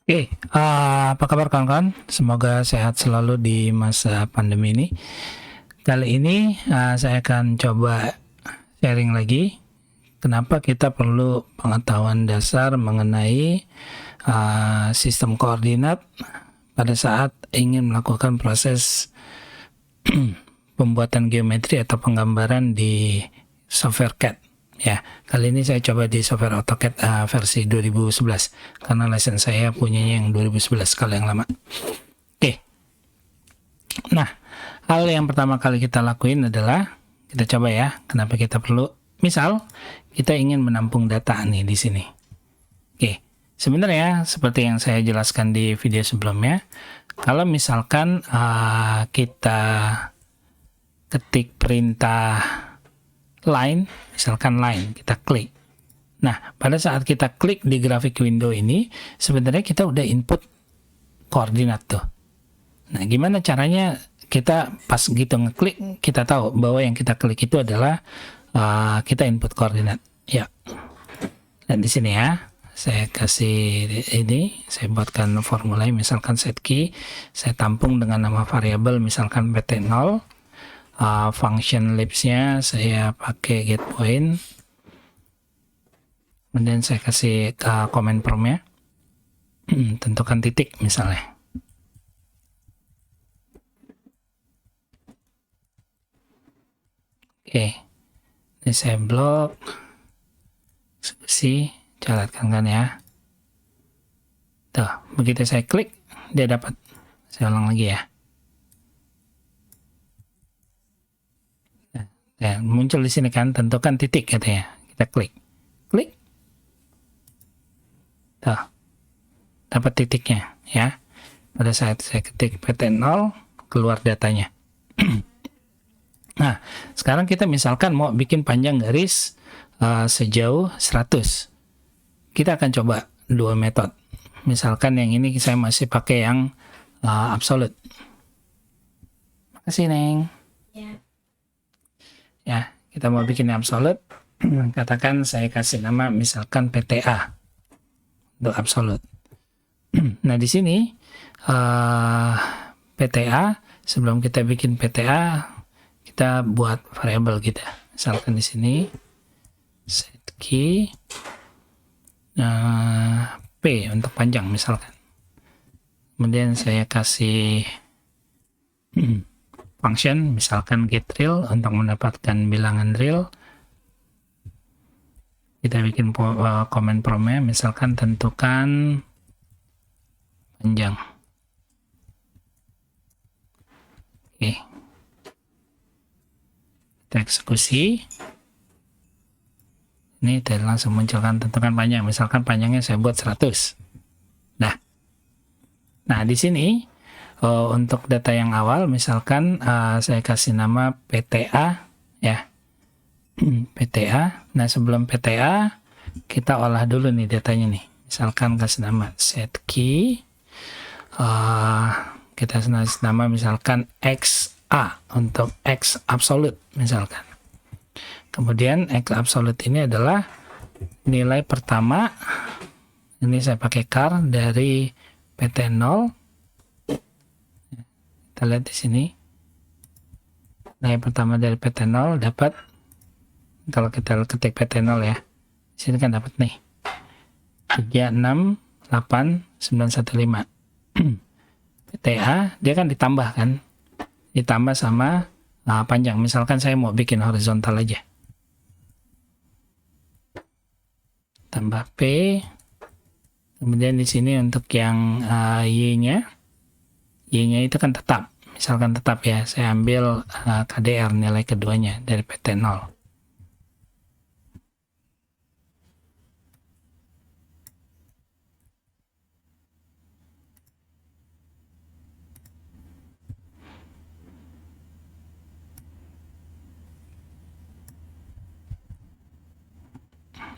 Oke, apa kabar kawan-kawan? Semoga sehat selalu di masa pandemi ini. Kali ini saya akan coba sharing lagi kenapa kita perlu pengetahuan dasar mengenai sistem koordinat pada saat ingin melakukan proses pembuatan geometri atau penggambaran di software CAD. Ya, kali ini saya coba di software AutoCAD versi 2011 karena license saya punyanya yang 2011 kalau yang lama. Oke. Nah, hal yang pertama kali kita lakuin adalah kita coba ya, kenapa kita perlu. Misal kita ingin menampung data nih di sini. Oke. Sebenarnya seperti yang saya jelaskan di video sebelumnya, kalau misalkan kita ketik perintah line, misalkan line, kita klik. Nah, pada saat kita klik di grafik window ini, sebenarnya kita udah input koordinat tuh. Nah, gimana caranya kita pas gitu ngeklik, kita tahu bahwa yang kita klik itu adalah kita input koordinat. Ya. Dan di sini ya, saya kasih ini, saya buatkan formula, misalkan set key, saya tampung dengan nama variabel, misalkan pt0. Function libs-nya saya pakai get point, kemudian saya kasih comment prompt-nya, tentukan titik misalnya. Oke, ini saya blok, eksekusi, jalankan kan ya. Tuh, begitu saya klik, dia dapat. Saya ulang lagi ya. Ya, muncul di sini kan, tentukan titik katanya. Kita klik. Klik. Tuh. Dapat titiknya ya. Pada saat saya ketik pt0, keluar datanya. Nah, sekarang kita misalkan mau bikin panjang garis sejauh 100. Kita akan coba dua metode. Misalkan yang ini saya masih pakai yang absolute. Makasih, Neng. Ya, kita mau bikin absolute. Katakan saya kasih nama misalkan PTA untuk absolute. Nah, di sini PTA, sebelum kita bikin PTA, kita buat variabel kita. Misalkan di sini set key P untuk panjang misalkan. Kemudian saya kasih function, misalkan get real untuk mendapatkan bilangan real. Kita bikin comment prompt-nya, misalkan tentukan panjang. Oke. Kita eksekusi. Ini tadi langsung munculkan tentukan panjang. Misalkan panjangnya saya buat 100. Nah, di sini untuk data yang awal, misalkan saya kasih nama PTA ya. PTA. Nah, sebelum PTA kita olah dulu nih datanya nih. Misalkan kasih nama set key, kita kasih nama misalkan XA untuk X absolute misalkan. Kemudian X absolute ini adalah nilai pertama. Ini saya pakai char dari pt0. Kita lihat di sini. Nilai pertama dari pt0 dapat, kalau kita ketik pt0 ya, di sini kan dapat nih 368915. PTA dia kan ditambah kan, ditambah sama panjang. Misalkan saya mau bikin horizontal aja, tambah P. Kemudian di sini untuk yang y-nya itu kan tetap, misalkan tetap ya, saya ambil KDR nilai keduanya dari pt0.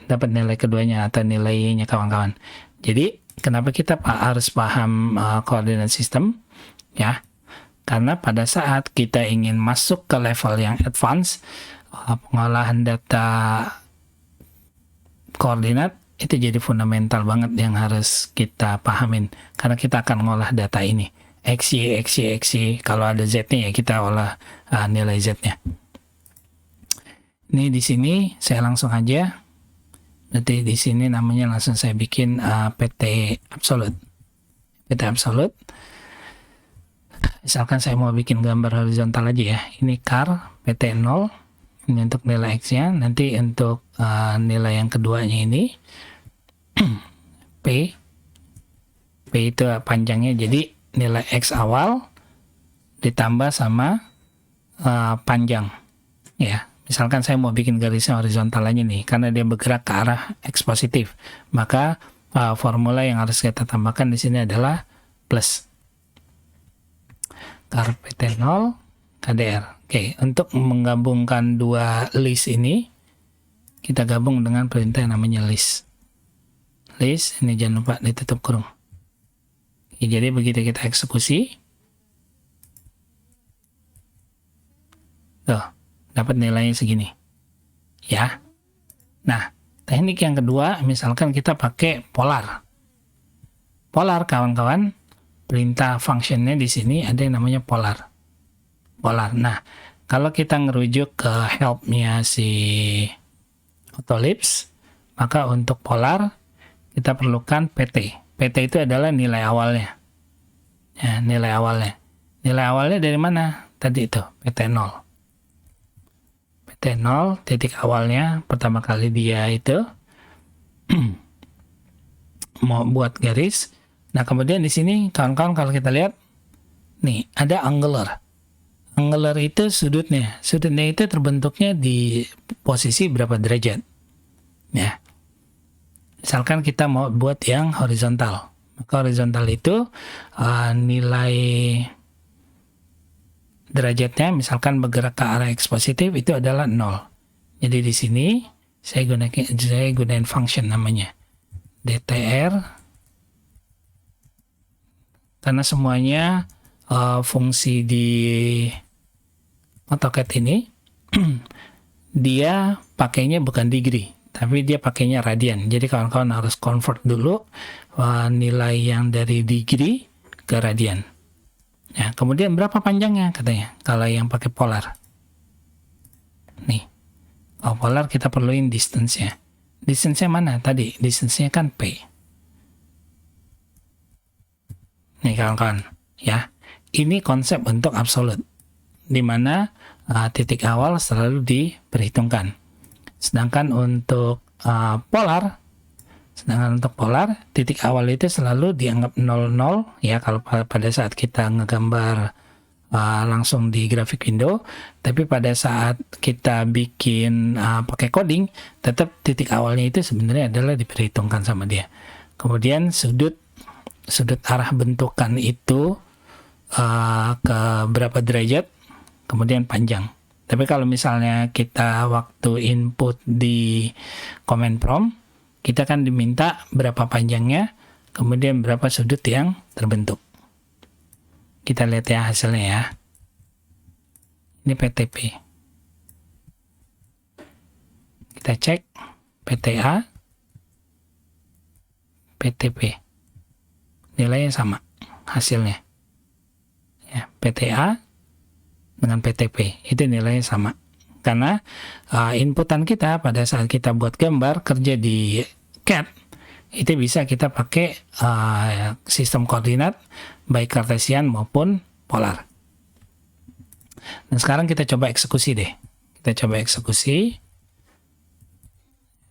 Dapat nilai keduanya atau nilai y-nya kawan-kawan. Jadi kenapa kita harus paham koordinat sistem ya? Karena pada saat kita ingin masuk ke level yang advance, pengolahan data koordinat Itu jadi fundamental banget yang harus kita pahamin, karena kita akan ngolah data ini. X, Y, X, Y, X, Y. Kalau ada Z-nya ya kita olah nilai Z-nya. Ini di sini saya langsung aja. Nanti di sini namanya langsung saya bikin PT absolute. PT absolute. Misalkan saya mau bikin gambar horizontal aja ya. Ini car PT 0. Ini untuk nilai X-nya. Nanti untuk nilai yang keduanya ini P. P itu panjangnya. Jadi nilai X awal ditambah sama panjang. Ya. Misalkan saya mau bikin garisnya horizontal aja nih, karena dia bergerak ke arah X positif, maka formula yang harus kita tambahkan di sini adalah plus car PT 0 KDR. Oke, untuk menggabungkan dua list ini, kita gabung dengan perintah yang namanya list. List, ini jangan lupa ditutup kurung. Oke, jadi begitu kita eksekusi, tuh, dapat nilainya segini ya. Nah, teknik yang kedua, misalkan kita pakai polar kawan-kawan, perintah functionnya di sini ada yang namanya polar. Nah, kalau kita ngerujuk ke helpnya si Autolips, maka untuk polar kita perlukan PT. PT itu adalah nilai awalnya ya, nilai awalnya dari mana tadi? Itu PT 0. T0, titik awalnya pertama kali dia itu mau buat garis. Nah, kemudian di sini kawan-kawan kalau kita lihat nih ada angular. Angular itu sudutnya itu terbentuknya di posisi berapa derajat ya. Misalkan kita mau buat yang horizontal, maka horizontal itu nilai derajatnya misalkan bergerak ke arah X positif itu adalah 0. Jadi di sini saya gunain function namanya DTR, karena semuanya fungsi di AutoCAD ini dia pakainya bukan degree, tapi dia pakainya radian. Jadi kawan-kawan harus convert dulu nilai yang dari degree ke radian. Ya, kemudian berapa panjangnya katanya kalau yang pakai polar. Nih, kalau polar kita perluin distance-nya. Distance-nya mana tadi? Distance-nya kan P. Nih kawan-kawan, ya. Ini konsep untuk absolute, di mana titik awal selalu diperhitungkan. Sedangkan untuk polar, titik awal itu selalu dianggap 00 ya kalau pada saat kita ngegambar langsung di grafik window, tapi pada saat kita bikin pakai coding, tetap titik awalnya itu sebenarnya adalah diperhitungkan sama dia. Kemudian sudut arah bentukan itu ke berapa derajat, kemudian panjang. Tapi kalau misalnya kita waktu input di command prompt, kita kan diminta berapa panjangnya, kemudian berapa sudut yang terbentuk. Kita lihat ya hasilnya ya. Ini PTP. Kita cek PTA, PTP. Nilainya sama hasilnya. Ya, PTA dengan PTP itu nilainya sama. Karena inputan kita pada saat kita buat gambar kerja di CAD itu bisa kita pakai sistem koordinat baik kartesian maupun polar. Dan sekarang kita coba eksekusi deh.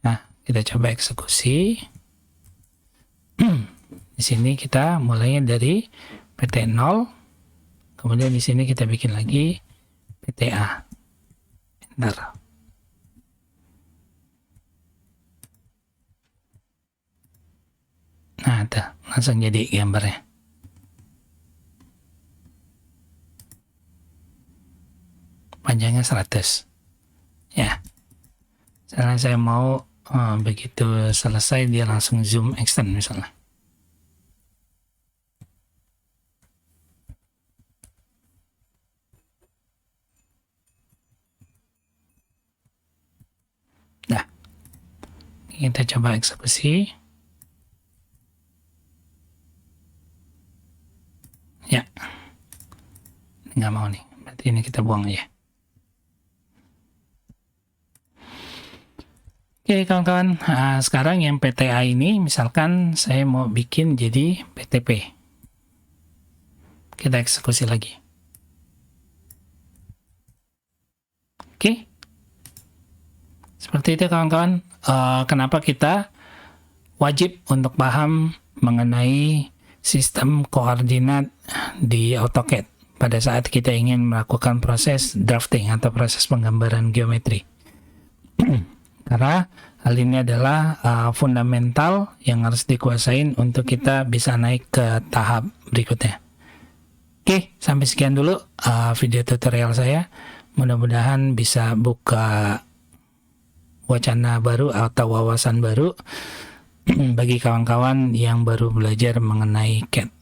Nah, kita coba eksekusi. Di sini kita mulainya dari PT 0. Kemudian di sini kita bikin lagi PTA. Enter. Nah, tuh, langsung jadi gambarnya. Panjangnya 100. Ya. Misalnya saya mau begitu selesai dia langsung zoom extend misalnya. Kita coba eksekusi. Ya, nggak mau nih, berarti ini kita buang aja. Oke kawan-kawan, sekarang yang PTA ini misalkan saya mau bikin jadi PTP. Kita eksekusi lagi. Oke, seperti itu kawan-kawan. Kenapa kita wajib untuk paham mengenai sistem koordinat di AutoCAD pada saat kita ingin melakukan proses drafting atau proses penggambaran geometri. Karena hal ini adalah fundamental yang harus dikuasain untuk kita bisa naik ke tahap berikutnya. Oke, sampai sekian dulu video tutorial saya. Mudah-mudahan bisa buka wacana baru atau wawasan baru bagi kawan-kawan yang baru belajar mengenai CAD.